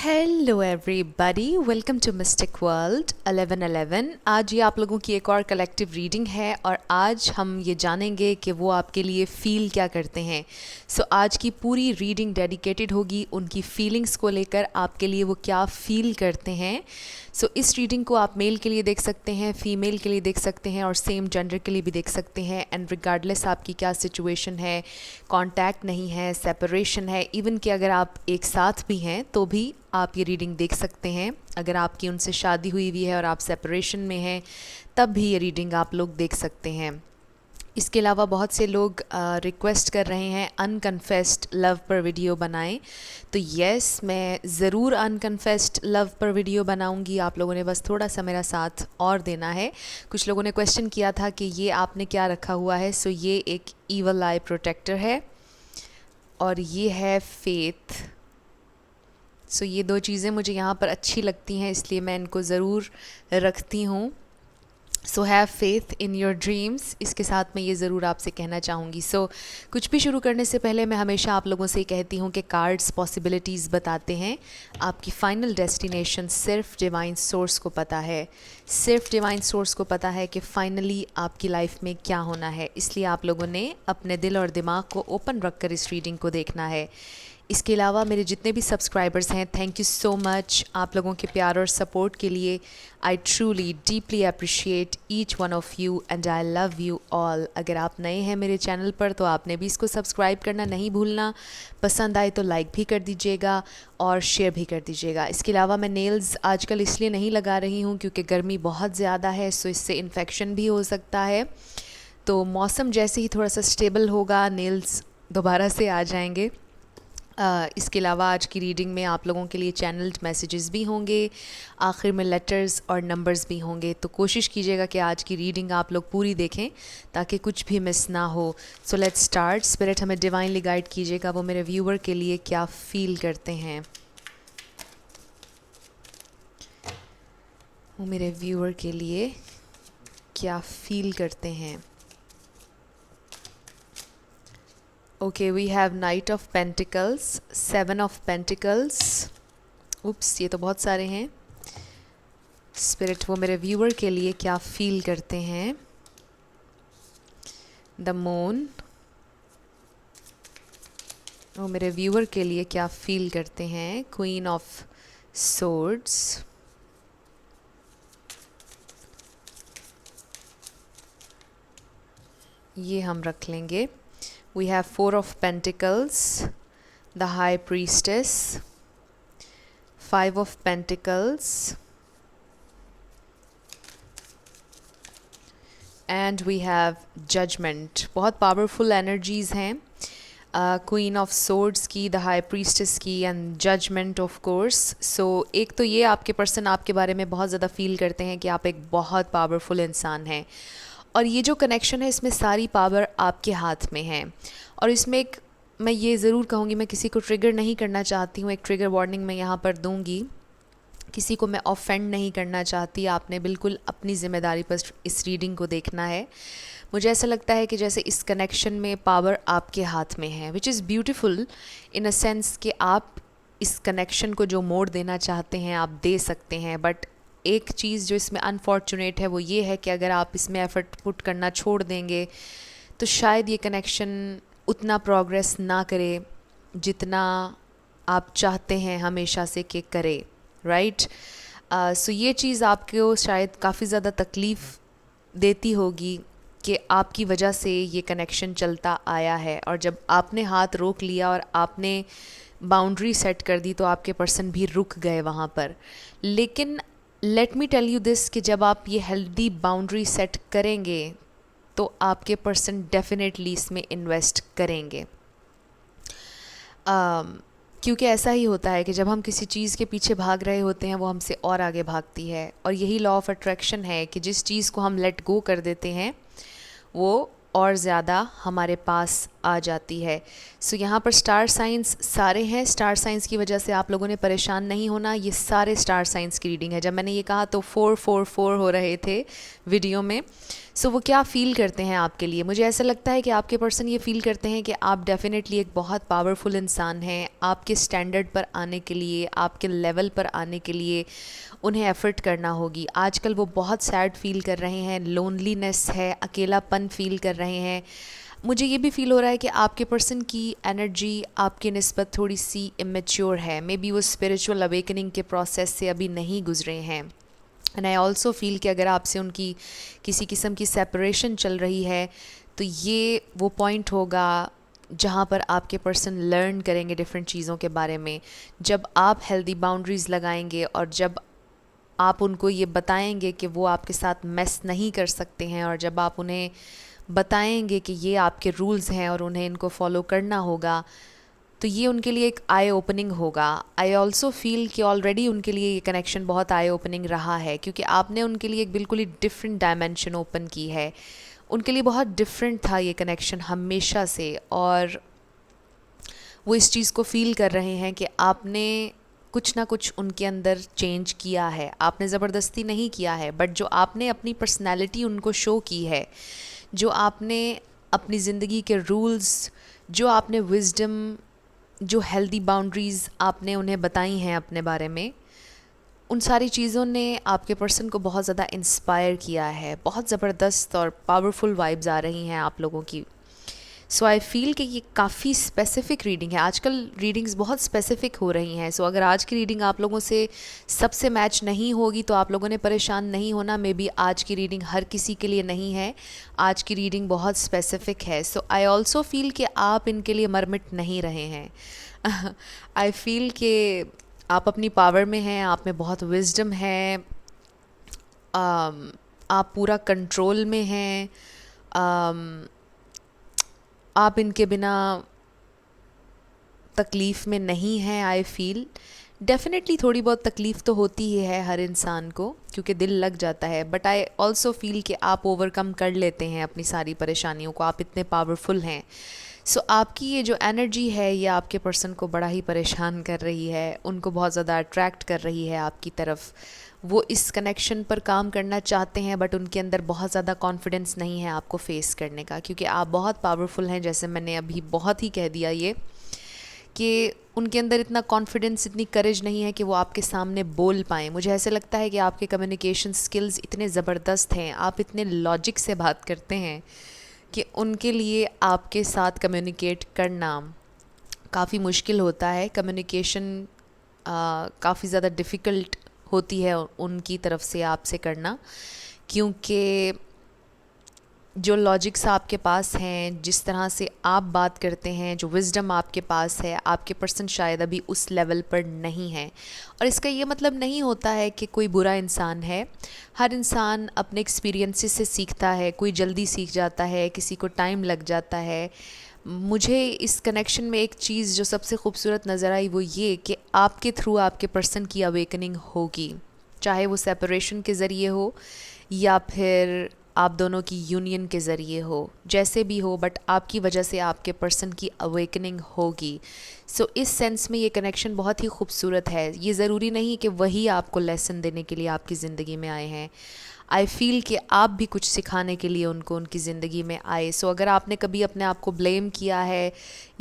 Hello everybody, welcome to mystic world 1111। आज ये आप लोगों की एक और कलेक्टिव रीडिंग है और आज हम ये जानेंगे कि वो आपके लिए फ़ील क्या करते हैं। आज की पूरी रीडिंग डेडिकेटेड होगी उनकी फीलिंग्स को लेकर, आपके लिए वो क्या फ़ील करते हैं। इस रीडिंग को आप मेल के लिए देख सकते हैं, फीमेल के लिए देख सकते हैं और सेम जेंडर के लिए भी देख सकते हैं। एंड रिगार्डलेस आपकी क्या सिचुएशन है, कांटेक्ट नहीं है, सेपरेशन है, इवन कि अगर आप एक साथ भी हैं तो भी आप ये रीडिंग देख सकते हैं। अगर आपकी उनसे शादी हुई हुई है और आप सेपरेशन में हैं तब भी ये रीडिंग आप लोग देख सकते हैं। इसके अलावा बहुत से लोग रिक्वेस्ट कर रहे हैं अनकन्फेस्ड लव पर वीडियो बनाएं। तो यस, मैं ज़रूर अनकन्फेस्ड लव पर वीडियो बनाऊंगी। आप लोगों ने बस थोड़ा सा मेरा साथ और देना है। कुछ लोगों ने क्वेश्चन किया था कि ये आपने क्या रखा हुआ है। ये एक ईवल आई प्रोटेक्टर है और ये है फेथ। ये दो चीज़ें मुझे यहाँ पर अच्छी लगती हैं, इसलिए मैं इनको ज़रूर रखती हूँ। Have faith in your dreams, इसके साथ मैं ये ज़रूर आपसे कहना चाहूँगी। कुछ भी शुरू करने से पहले मैं हमेशा आप लोगों से कहती हूँ कि कार्ड्स पॉसिबिलिटीज़ बताते हैं, आपकी फ़ाइनल डेस्टिनेशन सिर्फ डिवाइन सोर्स को पता है। सिर्फ डिवाइन सोर्स को पता है कि फ़ाइनली आपकी लाइफ में क्या होना है। इसलिए आप लोगों ने अपने दिल और दिमाग को ओपन रख कर इस रीडिंग को देखना है। इसके अलावा मेरे जितने भी सब्सक्राइबर्स हैं, थैंक यू सो मच आप लोगों के प्यार और सपोर्ट के लिए। I truly deeply appreciate each one of you and I love you all. अगर आप नए हैं मेरे चैनल पर तो आपने भी इसको सब्सक्राइब करना नहीं भूलना। पसंद आए तो लाइक भी कर दीजिएगा और शेयर भी कर दीजिएगा। इसके अलावा मैं नेल्स आजकल इसलिए नहीं लगा रही हूँ क्योंकि गर्मी बहुत ज़्यादा है, इससे इन्फेक्शन भी हो सकता है। तो मौसम जैसे ही थोड़ा सा स्टेबल होगा नेल्स दोबारा से आ जाएंगे। इसके अलावा आज की रीडिंग में आप लोगों के लिए चैनल्ड मैसेजेस भी होंगे, आखिर में लेटर्स और नंबर्स भी होंगे। तो कोशिश कीजिएगा कि आज की रीडिंग आप लोग पूरी देखें ताकि कुछ भी मिस ना हो। Let's start. स्पिरिट हमें डिवाइनली गाइड कीजिएगा, वो मेरे व्यूअर के लिए क्या फ़ील करते हैं। वो मेरे व्यूअर के लिए क्या फ़ील करते हैं। Okay, we have Knight of Pentacles, Seven of Pentacles. उप्स, ये तो बहुत सारे हैं। स्पिरिट वो मेरे व्यूअर के लिए क्या फील करते हैं। द मून वो मेरे व्यूअर के लिए क्या फील करते हैं। क्वीन ऑफ सोर्ड्स, ये हम रख लेंगे। We have Four of Pentacles, the High Priestess, Five of Pentacles, and we have Judgment. बहुत powerful energies हैं। Queen of Swords की, the High Priestess की and Judgment of course. एक तो ये आपके पर्सन आपके बारे में बहुत ज़्यादा फील करते हैं कि आप एक बहुत पावरफुल इंसान हैं और ये जो कनेक्शन है इसमें सारी पावर आपके हाथ में है। और इसमें एक मैं ये ज़रूर कहूँगी, मैं किसी को ट्रिगर नहीं करना चाहती हूँ, एक ट्रिगर वार्निंग मैं यहाँ पर दूँगी। किसी को मैं ऑफेंड नहीं करना चाहती। आपने बिल्कुल अपनी ज़िम्मेदारी पर इस रीडिंग को देखना है। मुझे ऐसा लगता है कि जैसे इस कनेक्शन में पावर आपके हाथ में है, which is beautiful in a sense कि आप इस कनेक्शन को जो मोड़ देना चाहते हैं आप दे सकते हैं। बट एक चीज़ जो इसमें अनफॉर्चुनेट है वो ये है कि अगर आप इसमें एफ़र्ट पुट करना छोड़ देंगे तो शायद ये कनेक्शन उतना प्रोग्रेस ना करे जितना आप चाहते हैं हमेशा से कि करे, राइट। ये चीज़ आपको शायद काफ़ी ज़्यादा तकलीफ़ देती होगी कि आपकी वजह से ये कनेक्शन चलता आया है और जब आपने हाथ रोक लिया और आपने बाउंड्री सेट कर दी तो आपके पर्सन भी रुक गए वहाँ पर। लेकिन let me tell you this कि जब आप ये हेल्दी बाउंड्री सेट करेंगे तो आपके पर्सन डेफिनेटली इसमें इन्वेस्ट करेंगे। क्योंकि ऐसा ही होता है कि जब हम किसी चीज़ के पीछे भाग रहे होते हैं वो हमसे और आगे भागती है और यही लॉ ऑफ अट्रैक्शन है कि जिस चीज़ को हम लेट गो कर देते हैं वो और ज़्यादा हमारे पास आ जाती है। सो यहाँ पर स्टार साइंस सारे हैं। स्टार साइंस की वजह से आप लोगों ने परेशान नहीं होना, ये सारे स्टार साइंस की रीडिंग है। जब मैंने ये कहा तो 444 हो रहे थे वीडियो में। सो वो क्या फ़ील करते हैं आपके लिए? मुझे ऐसा लगता है कि आपके पर्सन ये फ़ील करते हैं कि आप डेफ़िनेटली एक बहुत पावरफुल इंसान हैं। आपके स्टैंडर्ड पर आने के लिए, आपके लेवल पर आने के लिए उन्हें एफ़र्ट करना होगी। आजकल वो बहुत सैड फ़ील कर रहे हैं, लोनलीनेस है, अकेलापन फ़ील कर रहे हैं। मुझे ये भी फ़ील हो रहा है कि आपके पर्सन की एनर्जी आपके निस्बत थोड़ी सी इमेच्योर है। मे बी वो स्पिरिचुअल अवेकनिंग के प्रोसेस से अभी नहीं गुजरे हैं। एंड आई ऑल्सो फील कि अगर आपसे उनकी किसी किस्म की सेपरेशन चल रही है तो ये वो पॉइंट होगा जहाँ पर आपके पर्सन लर्न करेंगे डिफरेंट चीज़ों के बारे में। जब आप हेल्दी बाउंड्रीज़ लगाएंगे और जब आप उनको ये बताएंगे कि वो आपके साथ मेस नहीं कर सकते हैं, और जब आप उन्हें बताएंगे कि ये आपके रूल्स हैं और उन्हें इनको फॉलो करना होगा, तो ये उनके लिए एक आई ओपनिंग होगा। आई ऑल्सो फील कि ऑलरेडी उनके लिए ये कनेक्शन बहुत आई ओपनिंग रहा है, क्योंकि आपने उनके लिए एक बिल्कुल ही डिफरेंट डायमेंशन ओपन की है। उनके लिए बहुत डिफरेंट था ये कनेक्शन हमेशा से, और वो इस चीज़ को फील कर रहे हैं कि आपने कुछ ना कुछ उनके अंदर चेंज किया है। आपने ज़बरदस्ती नहीं किया है, बट जो आपने अपनी पर्सनैलिटी उनको शो की है, जो आपने अपनी ज़िंदगी के रूल्स, जो आपने विजडम, जो हेल्दी बाउंड्रीज़ आपने उन्हें बताई हैं अपने बारे में, उन सारी चीज़ों ने आपके पर्सन को बहुत ज़्यादा इंस्पायर किया है। बहुत ज़बरदस्त और पावरफुल वाइब्स आ रही हैं आप लोगों की। सो आई फील कि ये काफ़ी स्पेसिफ़िक रीडिंग है। आजकल रीडिंग्स बहुत स्पेसिफ़िक हो रही हैं। सो अगर आज की रीडिंग आप लोगों से सबसे मैच नहीं होगी तो आप लोगों ने परेशान नहीं होना। मे बी आज की रीडिंग हर किसी के लिए नहीं है। आज की रीडिंग बहुत स्पेसिफ़िक है। सो आई ऑल्सो फील कि आप इनके लिए मरमिट नहीं रहे हैं। आई फील कि आप अपनी पावर में हैं, आप में बहुत विजडम है, आप पूरा कंट्रोल में हैं। आप इनके बिना तकलीफ़ में नहीं हैं। आई फील डेफिनेटली थोड़ी बहुत तकलीफ़ तो होती ही है हर इंसान को, क्योंकि दिल लग जाता है, बट आई ऑल्सो फील कि आप ओवरकम कर लेते हैं अपनी सारी परेशानियों को। आप इतने पावरफुल हैं। सो आपकी ये जो एनर्जी है ये आपके पर्सन को बड़ा ही परेशान कर रही है, उनको बहुत ज़्यादा अट्रैक्ट कर रही है आपकी तरफ। वो इस कनेक्शन पर काम करना चाहते हैं, बट उनके अंदर बहुत ज़्यादा कॉन्फिडेंस नहीं है आपको फेस करने का, क्योंकि आप बहुत पावरफुल हैं। जैसे मैंने अभी बहुत ही कह दिया ये कि उनके अंदर इतना कॉन्फिडेंस, इतनी करेज नहीं है कि वो आपके सामने बोल पाएँ। मुझे ऐसे लगता है कि आपके कम्युनिकेशन स्किल्स इतने ज़बरदस्त हैं, आप इतने लॉजिक से बात करते हैं कि उनके लिए आपके साथ कम्युनिकेट करना काफ़ी मुश्किल होता है। कम्युनिकेशन काफ़ी ज़्यादा डिफ़िकल्ट होती है उनकी तरफ से आपसे करना, क्योंकि जो लॉजिक्स आपके पास हैं, जिस तरह से आप बात करते हैं, जो विज़डम आपके पास है, आपके पर्सन शायद अभी उस लेवल पर नहीं है। और इसका ये मतलब नहीं होता है कि कोई बुरा इंसान है। हर इंसान अपने एक्सपीरियंसेस से सीखता है। कोई जल्दी सीख जाता है, किसी को टाइम लग जाता है। मुझे इस कनेक्शन में एक चीज़ जो सबसे खूबसूरत नज़र आई वो ये कि आपके थ्रू आपके पर्सन की अवेकनिंग होगी, चाहे वो सेपरेशन के ज़रिए हो या फिर आप दोनों की यूनियन के ज़रिए हो, जैसे भी हो, बट आपकी वजह से आपके पर्सन की अवेकनिंग होगी। सो इस सेंस में ये कनेक्शन बहुत ही खूबसूरत है। ये ज़रूरी नहीं कि वही आपको लेसन देने के लिए आपकी ज़िंदगी में आए हैं। आई फील कि आप भी कुछ सिखाने के लिए उनको उनकी ज़िंदगी में आए। सो अगर आपने कभी अपने आप को ब्लेम किया है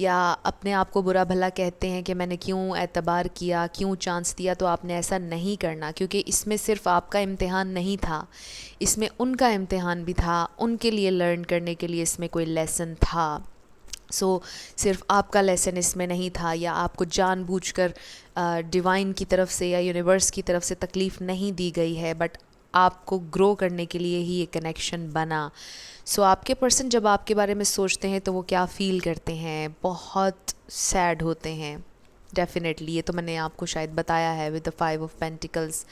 या अपने आप को बुरा भला कहते हैं कि मैंने क्यों एतबार किया, क्यों चांस दिया, तो आपने ऐसा नहीं करना, क्योंकि इसमें सिर्फ आपका इम्तिहान नहीं था, इसमें उनका इम्तिहान भी था। उनके लिए लर्न करने के लिए इसमें कोई लेसन था। सिर्फ आपका लेसन इसमें नहीं था, या आपको जानबूझकर डिवाइन की तरफ से या यूनिवर्स की तरफ से तकलीफ़ नहीं दी गई है, बट आपको ग्रो करने के लिए ही ये कनेक्शन बना। आपके पर्सन जब आपके बारे में सोचते हैं तो वो क्या फ़ील करते हैं? बहुत सैड होते हैं डेफ़िनेटली। ये तो मैंने आपको शायद बताया है विद द 5 ऑफ पेंटिकल्स।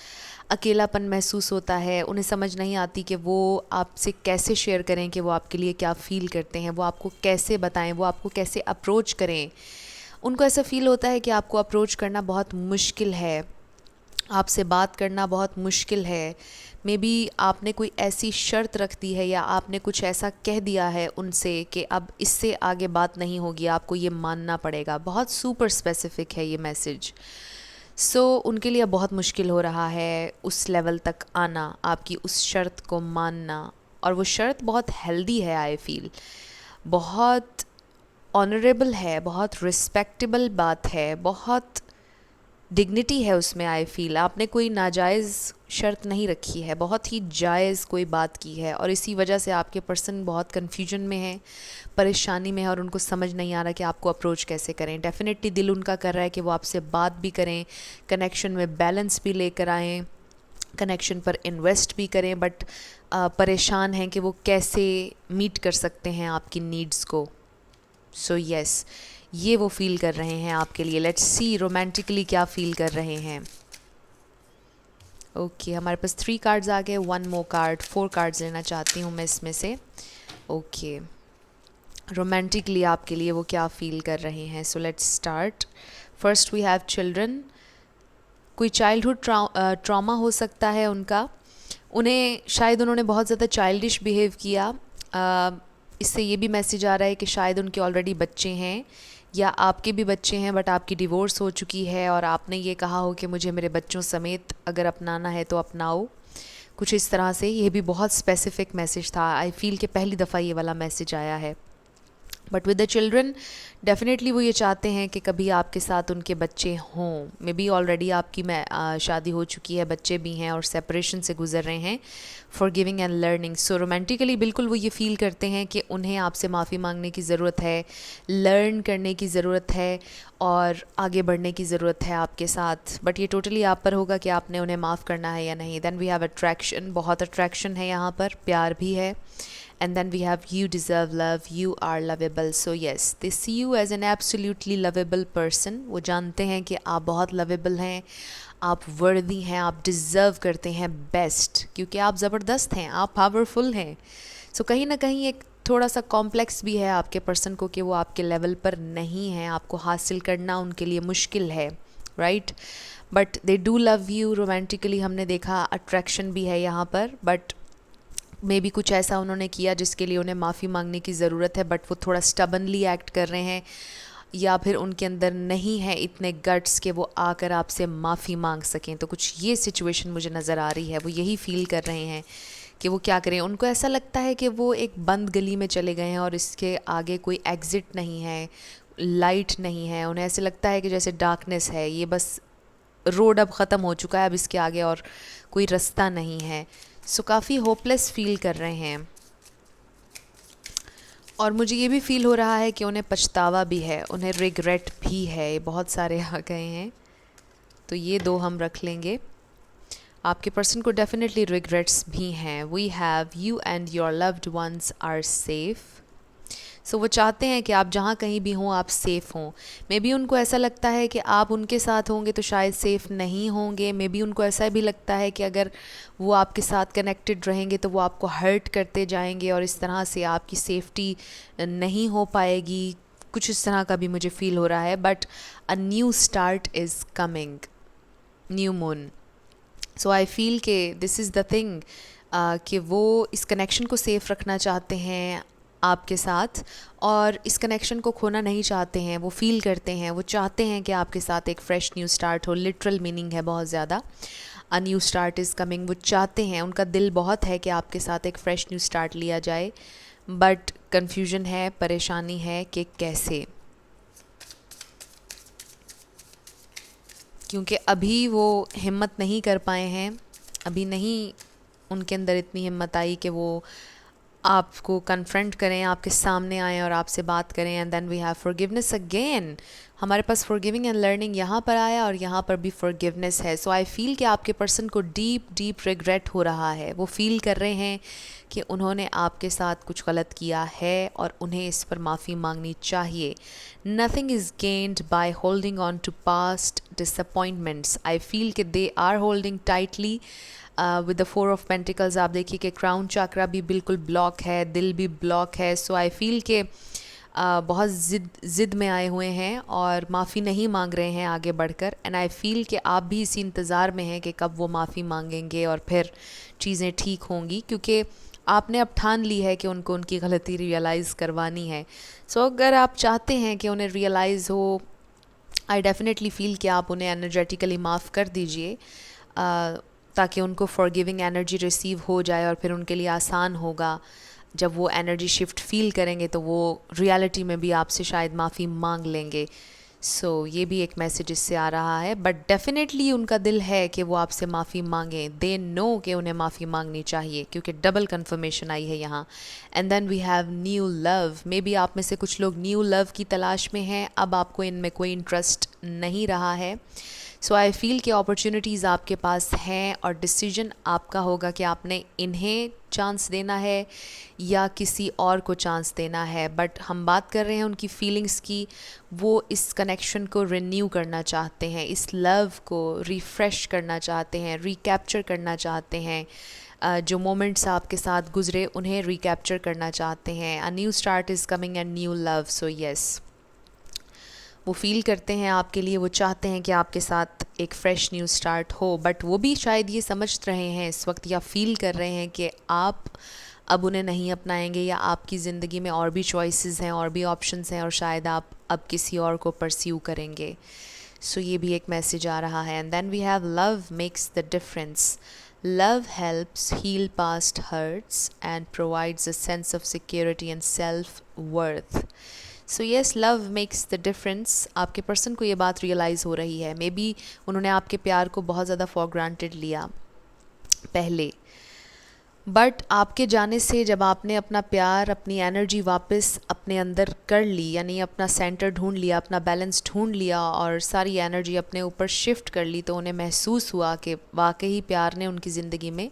अकेलापन महसूस होता है। उन्हें समझ नहीं आती कि वो आपसे कैसे शेयर करें कि वो आपके लिए क्या फ़ील करते हैं, वो आपको कैसे बताएं, वो आपको कैसे अप्रोच करें। उनको ऐसा फ़ील होता है कि आपको अप्रोच करना बहुत मुश्किल है। आपसे बात करना बहुत मुश्किल है। मे बी आपने कोई ऐसी शर्त रख दी है या आपने कुछ ऐसा कह दिया है उनसे कि अब इससे आगे बात नहीं होगी, आपको ये मानना पड़ेगा। बहुत सुपर स्पेसिफिक है ये मैसेज। सो उनके लिए बहुत मुश्किल हो रहा है उस लेवल तक आना, आपकी उस शर्त को मानना। और वो शर्त बहुत हेल्दी है, आई फील बहुत ऑनरेबल है, बहुत रिस्पेक्टेबल बात है, बहुत डिग्निटी है उसमें। आई फील आपने कोई नाजायज़ शर्त नहीं रखी है, बहुत ही जायज़ कोई बात की है। और इसी वजह से आपके पर्सन बहुत कन्फ्यूजन में है, परेशानी में है, और उनको समझ नहीं आ रहा कि आपको अप्रोच कैसे करें। डेफिनेटली दिल उनका कर रहा है कि वो आपसे बात भी करें, कनेक्शन में बैलेंस भी लेकर आएँ, कनेक्शन पर इन्वेस्ट भी करें, बट परेशान हैं कि वो कैसे मीट कर सकते हैं आपकी नीड्स को। सो यस, ये वो फील कर रहे हैं आपके लिए। लेट्स सी रोमांटिकली क्या फील कर रहे हैं। ओके हमारे पास 3 कार्ड्स आ गए, 1 मोर कार्ड, 4 कार्ड्स लेना चाहती हूँ मैं इसमें से। ओके रोमांटिकली आपके लिए वो क्या फील कर रहे हैं। So let's start. First we have children. कोई चाइल्डहुड ट्रॉमा हो सकता है उनका, उन्हें शायद उन्होंने बहुत ज़्यादा चाइल्डिश बिहेव किया। इससे ये भी मैसेज आ रहा है कि शायद उनके ऑलरेडी बच्चे हैं या आपके भी बच्चे हैं, बट आपकी डिवोर्स हो चुकी है और आपने ये कहा हो कि मुझे मेरे बच्चों समेत अगर अपनाना है तो अपनाओ, कुछ इस तरह से। ये भी बहुत स्पेसिफिक मैसेज था। आई फील कि पहली दफ़ा ये वाला मैसेज आया है। But with the children definitely वो ये चाहते हैं कि कभी आपके साथ उनके बच्चे हों। मे बी ऑलरेडी आपकी शादी हो चुकी है, बच्चे भी हैं और सेपरेशन से गुजर रहे हैं। Forgiving and learning. So romantically बिल्कुल वो ये फील करते हैं कि उन्हें आपसे माफ़ी मांगने की ज़रूरत है, लर्न करने की ज़रूरत है और आगे बढ़ने की ज़रूरत है आपके साथ। बट ये टोटली आप पर होगा कि आपने उन्हें माफ़ करना है या नहीं। Then we have attraction. बहुत अट्रैक्शन है यहाँ पर, प्यार भी है। And then we have you deserve love, you are lovable. So yes, they see you as an absolutely lovable person. वो जानते हैं कि आप बहुत lovable हैं, आप worthy हैं, आप deserve करते हैं best, क्योंकि आप ज़बरदस्त हैं, आप powerful हैं। So कहीं ना कहीं एक थोड़ा सा कॉम्प्लेक्स भी है आपके पर्सन को कि वो आपके लेवल पर नहीं है, आपको हासिल करना उनके लिए मुश्किल है, right. But they do love you romantically. हमने देखा अट्रैक्शन भी है यहाँ पर, बट मे बी कुछ ऐसा उन्होंने किया जिसके लिए उन्हें माफ़ी मांगने की ज़रूरत है, बट वो थोड़ा स्टबनली एक्ट कर रहे हैं, या फिर उनके अंदर नहीं है इतने गट्स कि वो आकर आपसे माफ़ी मांग सकें। तो कुछ ये सिचुएशन मुझे नज़र आ रही है। वो यही फील कर रहे हैं कि वो क्या करें। उनको ऐसा लगता है कि वो एक बंद गली में चले गए हैं और इसके आगे कोई एग्ज़िट नहीं है, लाइट नहीं है। उन्हें ऐसे लगता है कि जैसे डार्कनेस है, ये बस रोड अब ख़त्म हो चुका है, अब इसके आगे और कोई रास्ता नहीं है। सो काफ़ी होपलेस फील कर रहे हैं। और मुझे ये भी फील हो रहा है कि उन्हें पछतावा भी है, उन्हें रिग्रेट भी है। बहुत सारे आ गए हैं, तो ये 2 हम रख लेंगे। आपके पर्सन को डेफिनेटली रिग्रेट्स भी हैं। We have you and your loved ones are safe. So वो चाहते हैं कि आप जहाँ कहीं भी हों आप सेफ़ हों। मे बी उनको ऐसा लगता है कि आप उनके साथ होंगे तो शायद सेफ़ नहीं होंगे। मे बी उनको ऐसा भी लगता है कि अगर वो आपके साथ कनेक्टेड रहेंगे तो वो आपको हर्ट करते जाएंगे और इस तरह से आपकी सेफ्टी नहीं हो पाएगी। कुछ इस तरह का भी मुझे फ़ील हो रहा है। But a new start is coming, new moon. So I feel कि दिस इज़ द थिंग कि वो इस कनेक्शन को सेफ़ रखना चाहते हैं आपके साथ और इस कनेक्शन को खोना नहीं चाहते हैं। वो फील करते हैं, वो चाहते हैं कि आपके साथ एक फ़्रेश न्यू स्टार्ट हो। लिटरल मीनिंग है बहुत ज़्यादा, a new start is coming. वो चाहते हैं, उनका दिल बहुत है कि आपके साथ एक फ़्रेश न्यू स्टार्ट लिया जाए, बट कन्फ्यूजन है, परेशानी है कि कैसे। क्योंकि अभी वो हिम्मत नहीं कर पाए हैं, अभी नहीं उनके अंदर इतनी हिम्मत आई कि वो आपको कन्फ्रंट करें, आपके सामने आएँ और आपसे बात करें। And then we have forgiveness again. हमारे पास फॉरगिविंग एंड लर्निंग यहाँ पर आया और यहाँ पर भी फॉरगिवनेस है। सो आई फील कि आपके पर्सन को डीप डीप रिग्रेट हो रहा है। वो फील कर रहे हैं कि उन्होंने आपके साथ कुछ गलत किया है और उन्हें इस पर माफ़ी मांगनी चाहिए। Nothing is gained by holding on to past disappointments. I feel कि they are holding tightly with the 4 of pentacles. आप देखिए कि क्राउन चक्रा भी बिल्कुल ब्लॉक है, दिल भी ब्लॉक है। सो आई फील के बहुत ज़िद में आए हुए हैं और माफ़ी नहीं मांग रहे हैं आगे बढ़कर। एंड आई फील कि आप भी इसी इंतज़ार में हैं कि कब वो माफ़ी मांगेंगे और फिर चीज़ें ठीक होंगी, क्योंकि आपने अब ठान ली है कि उनको उनकी गलती रियलाइज़ करवानी है। सो अगर आप चाहते हैं कि उन्हें रियलाइज़ हो, आई डेफिनेटली फ़ील कि आप उन्हें एनर्जेटिकली माफ़ कर दीजिए, ताकि उनको फॉरगिविंग एनर्जी रिसीव हो जाए और फिर उनके लिए आसान होगा। जब वो एनर्जी शिफ्ट फील करेंगे तो वो रियलिटी में भी आपसे शायद माफ़ी मांग लेंगे। सो ये भी एक मैसेज इससे आ रहा है, बट डेफिनेटली उनका दिल है कि वो आपसे माफ़ी मांगें। दे नो कि उन्हें माफ़ी मांगनी चाहिए, क्योंकि डबल कन्फर्मेशन आई है यहाँ। And then we have new love. Maybe आप में से कुछ लोग न्यू लव की तलाश में हैं, अब आपको इनमें कोई इंटरेस्ट नहीं रहा है। सो आई फील कि अपॉर्चुनिटीज़ आपके पास हैं और डिसीजन आपका होगा कि आपने इन्हें चांस देना है या किसी और को चांस देना है। बट हम बात कर रहे हैं उनकी फीलिंग्स की। वो इस कनेक्शन को रिन्यू करना चाहते हैं, इस लव को रिफ़्रेश करना चाहते हैं, रिकैप्चर करना चाहते हैं। जो मोमेंट्स आपके साथ गुजरे उन्हें रिकैप्चर करना चाहते हैं। A new start is coming and new love. So yes, वो फ़ील करते हैं आपके लिए, वो चाहते हैं कि आपके साथ एक फ़्रेश न्यू स्टार्ट हो। बट वो भी शायद ये समझ रहे हैं इस वक्त, या फ़ील कर रहे हैं कि आप अब उन्हें नहीं अपनाएंगे, या आपकी ज़िंदगी में और भी चॉइसेस हैं, और भी ऑप्शंस हैं, और शायद आप अब किसी और को परस्यू करेंगे। सो ये भी एक मैसेज आ रहा है। And then we have love makes the difference. Love helps heal past hurts and provides a sense of security and self worth. So yes, love makes the difference. आपके पर्सन को ये बात रियलाइज़ हो रही है। मे बी उन्होंने आपके प्यार को बहुत ज़्यादा फॉर ग्रांटेड लिया पहले, बट आपके जाने से जब आपने अपना प्यार, अपनी एनर्जी वापस अपने अंदर कर ली, यानी अपना सेंटर ढूंढ लिया, अपना बैलेंस ढूंढ लिया और सारी एनर्जी अपने ऊपर शिफ्ट कर ली, तो उन्हें महसूस हुआ कि वाकई प्यार ने उनकी ज़िंदगी में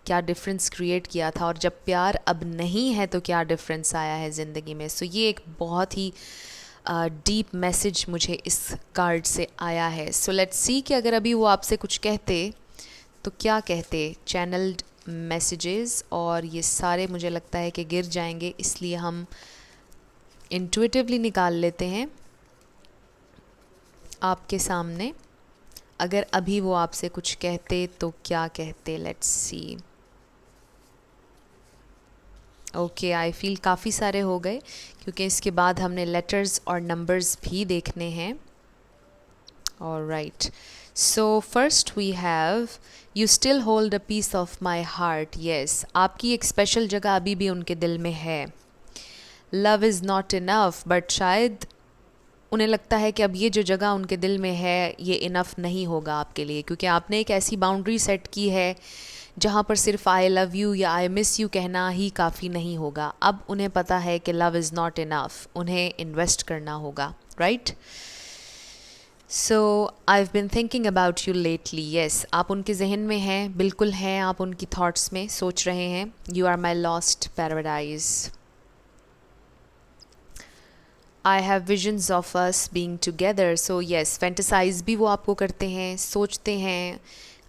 क्या डिफरेंस क्रिएट किया था, और जब प्यार अब नहीं है तो क्या डिफरेंस आया है ज़िंदगी में। सो ये एक बहुत ही डीप मैसेज मुझे इस कार्ड से आया है। सो लेट्स सी कि अगर अभी वो आपसे कुछ कहते तो क्या कहते। चैनल्ड मैसेजेस, और ये सारे मुझे लगता है कि गिर जाएंगे, इसलिए हम इंट्यूटिवली निकाल लेते हैं आपके सामने। अगर अभी वो आपसे कुछ कहते तो क्या कहते। Let's see. Okay, I feel काफ़ी सारे हो गए, क्योंकि इसके बाद हमने लेटर्स और नंबर्स भी देखने हैं। Alright, so first we have you still hold a piece of my heart. Yes, आपकी एक स्पेशल जगह अभी भी उनके दिल में है। Love is not enough, but शायद उन्हें लगता है कि अब ये जो जगह उनके दिल में है ये इनफ नहीं होगा आपके लिए, क्योंकि आपने एक ऐसी बाउंड्री सेट की है जहाँ पर सिर्फ आई लव यू या आई मिस यू कहना ही काफ़ी नहीं होगा। अब उन्हें पता है कि लव इज़ नॉट इनफ, उन्हें इन्वेस्ट करना होगा। Right, so I have been thinking about you lately. Yes, आप उनके जहन में हैं, बिल्कुल हैं, आप उनकी थॉट्स में सोच रहे हैं। You are my lost paradise. I have visions of us being together. So yes, fantasise भी वो आपको करते हैं, सोचते हैं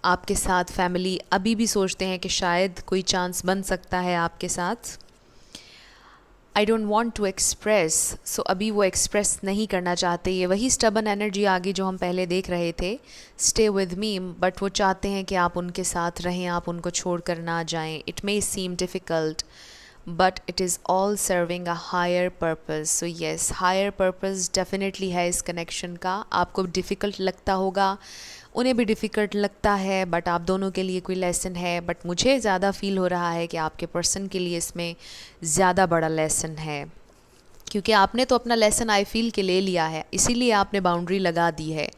आपके साथ। फैमिली अभी भी सोचते हैं कि शायद कोई चांस बन सकता है आपके साथ। I don't want to express. So अभी वो एक्सप्रेस नहीं करना चाहते। ये वही स्टबन एनर्जी आ गई जो हम पहले देख रहे थे, स्टे विद मी। बट वो चाहते हैं कि आप उनके साथ रहें, आप उनको छोड़ कर ना जाएं। It may seem difficult, but it is all serving a higher purpose. So yes, higher purpose definitely है इस कनेक्शन का। आपको डिफ़िकल्ट लगता होगा, उन्हें भी डिफ़िकल्ट लगता है, बट आप दोनों के लिए कोई लेसन है। बट मुझे ज़्यादा फील हो रहा है कि आपके पर्सन के लिए इसमें ज़्यादा बड़ा लेसन है, क्योंकि आपने तो अपना लेसन आई फील के ले लिया है, इसीलिए आपने बाउंड्री लगा दी है।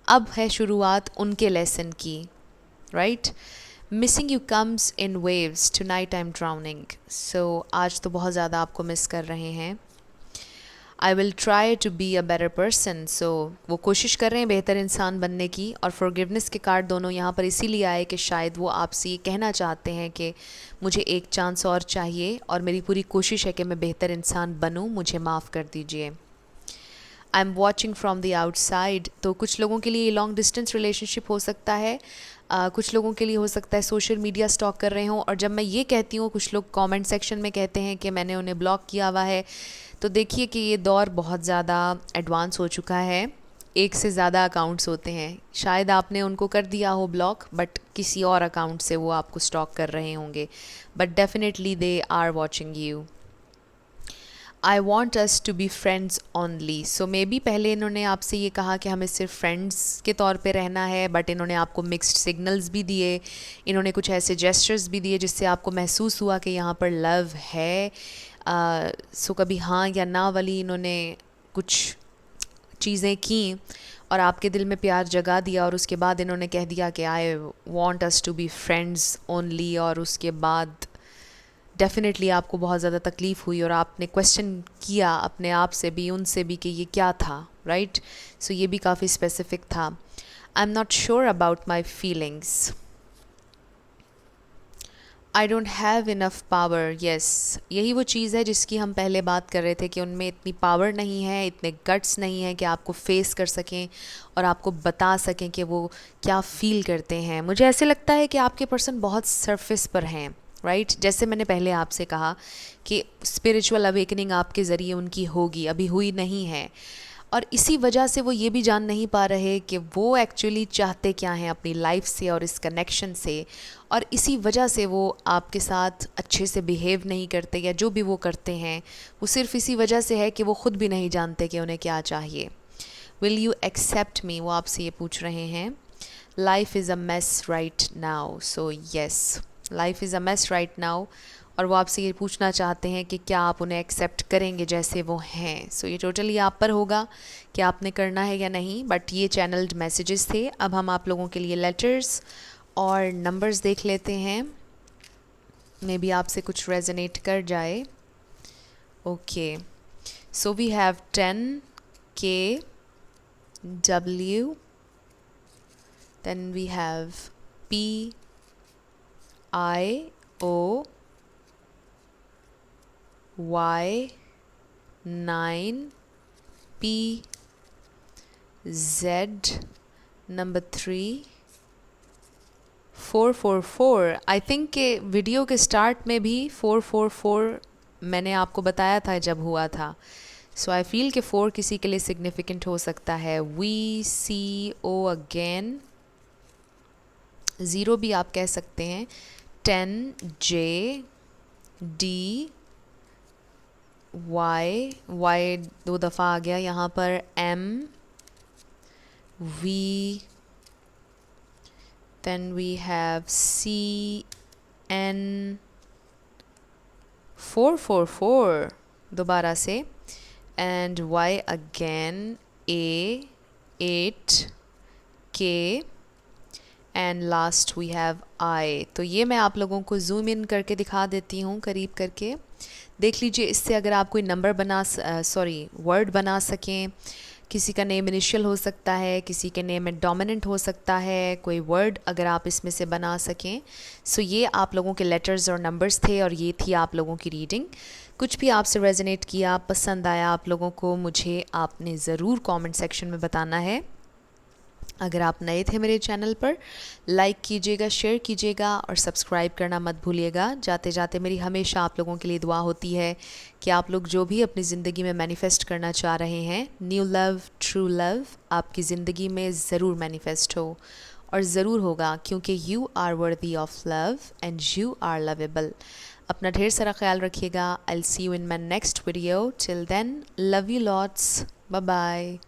अब है शुरुआत उनके लेसन की। Right, missing you comes in waves, tonight I am drowning. So आज तो बहुत ज़्यादा आपको मिस कर रहे हैं। I will try to be a better person. So वो कोशिश कर रहे हैं बेहतर इंसान बनने की। और फॉरगिवनेस के कार्ड दोनों यहाँ पर इसीलिए आए कि शायद वो आपसे ये कहना चाहते हैं कि मुझे एक चांस और चाहिए और मेरी पूरी कोशिश है कि मैं बेहतर इंसान बनूँ, मुझे माफ़ कर दीजिए। I am watching from the outside, तो कुछ लोगों के लिए लॉन्ग डिस्टेंस रिलेशनशिप हो सकता है, कुछ लोगों के लिए हो सकता है सोशल मीडिया स्टॉक कर रहे हों। और जब मैं ये कहती हूँ, कुछ लोग कमेंट सेक्शन में कहते हैं कि मैंने उन्हें ब्लॉक किया हुआ है, तो देखिए कि ये दौर बहुत ज़्यादा एडवांस हो चुका है। एक से ज़्यादा अकाउंट्स होते हैं, शायद आपने उनको कर दिया हो ब्लॉक, बट किसी और अकाउंट से वो आपको स्टॉक कर रहे होंगे, but definitely they are watching you. I want us to be friends only, so maybe पहले इन्होंने आपसे ये कहा कि हमें सिर्फ फ्रेंड्स के तौर पे रहना है, बट इन्होंने आपको मिक्स्ड सिग्नल्स भी दिए, इन्होंने कुछ ऐसे जेस्चर्स भी दिए जिससे आपको महसूस हुआ कि यहाँ पर लव है। सो कभी हाँ या ना वाली इन्होंने कुछ चीज़ें की और आपके दिल में प्यार जगा दिया, और उसके बाद इन्होंने कह दिया कि I want us to be friends only, और उसके बाद डेफिनेटली आपको बहुत ज़्यादा तकलीफ़ हुई और आपने क्वेश्चन किया अपने आप से भी, उनसे भी, कि ये क्या था, राइट। सो ये भी काफ़ी स्पेसिफिक था। I am not sure about my feelings, I don't have enough power. Yes, यही वो चीज़ है जिसकी हम पहले बात कर रहे थे कि उनमें इतनी पावर नहीं है, इतने गट्स नहीं है कि आपको फेस कर सकें और आपको बता सकें कि वो क्या फ़ील करते हैं। मुझे ऐसे लगता है कि आपके पर्सन बहुत सरफेस पर हैं, राइट। जैसे मैंने पहले आपसे कहा कि स्पिरिचुअल अवेकनिंग आपके ज़रिए उनकी होगी, अभी हुई नहीं है, और इसी वजह से वो ये भी जान नहीं पा रहे कि वो एक्चुअली चाहते क्या हैं अपनी लाइफ से और इस कनेक्शन से, और इसी वजह से वो आपके साथ अच्छे से बिहेव नहीं करते, या जो भी वो करते हैं वो सिर्फ इसी वजह से है कि वो ख़ुद भी नहीं जानते कि उन्हें क्या चाहिए। विल यू एक्सेप्ट मी, वो आपसे ये पूछ रहे हैं। Life is a mess right now, so yes, life is a mess right now, और वो आपसे ये पूछना चाहते हैं कि क्या आप उन्हें एक्सेप्ट करेंगे जैसे वो हैं। सो ये टोटली आप पर होगा कि आपने करना है या नहीं, बट ये चैनल्ड मैसेजेस थे। अब हम आप लोगों के लिए लेटर्स और नंबर्स देख लेते हैं, मे बी आपसे कुछ रेजोनेट कर जाए। Okay, so we have 10 K W, then we have P I O Y 9 P Z number 3 444। I think के वीडियो के स्टार्ट में भी 444 मैंने आपको बताया था जब हुआ था। सो आई फील कि 4 किसी के लिए सिग्निफिकेंट हो सकता है। VCO अगेन, 0 भी आप कह सकते हैं। 10J D Y 2 दफ़ा आ गया यहाँ पर। M V, then we have CN 444 दोबारा से, and Y again A 8 K, and last we have I. तो ये मैं आप लोगों को जूम इन करके दिखा देती हूँ, करीब करके देख लीजिए। इससे अगर आप कोई नंबर वर्ड बना सकें, किसी का नेम इनिशियल हो सकता है, किसी के नेम में डोमिनेंट हो सकता है, कोई वर्ड अगर आप इसमें से बना सकें। सो ये आप लोगों के लेटर्स और नंबर्स थे, और ये थी आप लोगों की रीडिंग। कुछ भी आपसे रेजोनेट किया, पसंद आया आप लोगों को, मुझे आपने ज़रूर कमेंट सेक्शन में बताना है। अगर आप नए थे मेरे चैनल पर, लाइक कीजिएगा, शेयर कीजिएगा और सब्सक्राइब करना मत भूलिएगा। जाते जाते मेरी हमेशा आप लोगों के लिए दुआ होती है कि आप लोग जो भी अपनी ज़िंदगी में मैनिफेस्ट करना चाह रहे हैं, न्यू लव, ट्रू लव, आपकी ज़िंदगी में ज़रूर मैनिफेस्ट हो, और ज़रूर होगा, क्योंकि you are worthy of love and you are lovable. अपना ढेर सारा ख्याल रखिएगा। I will see you in my next video. Till then, love you lots, bye bye.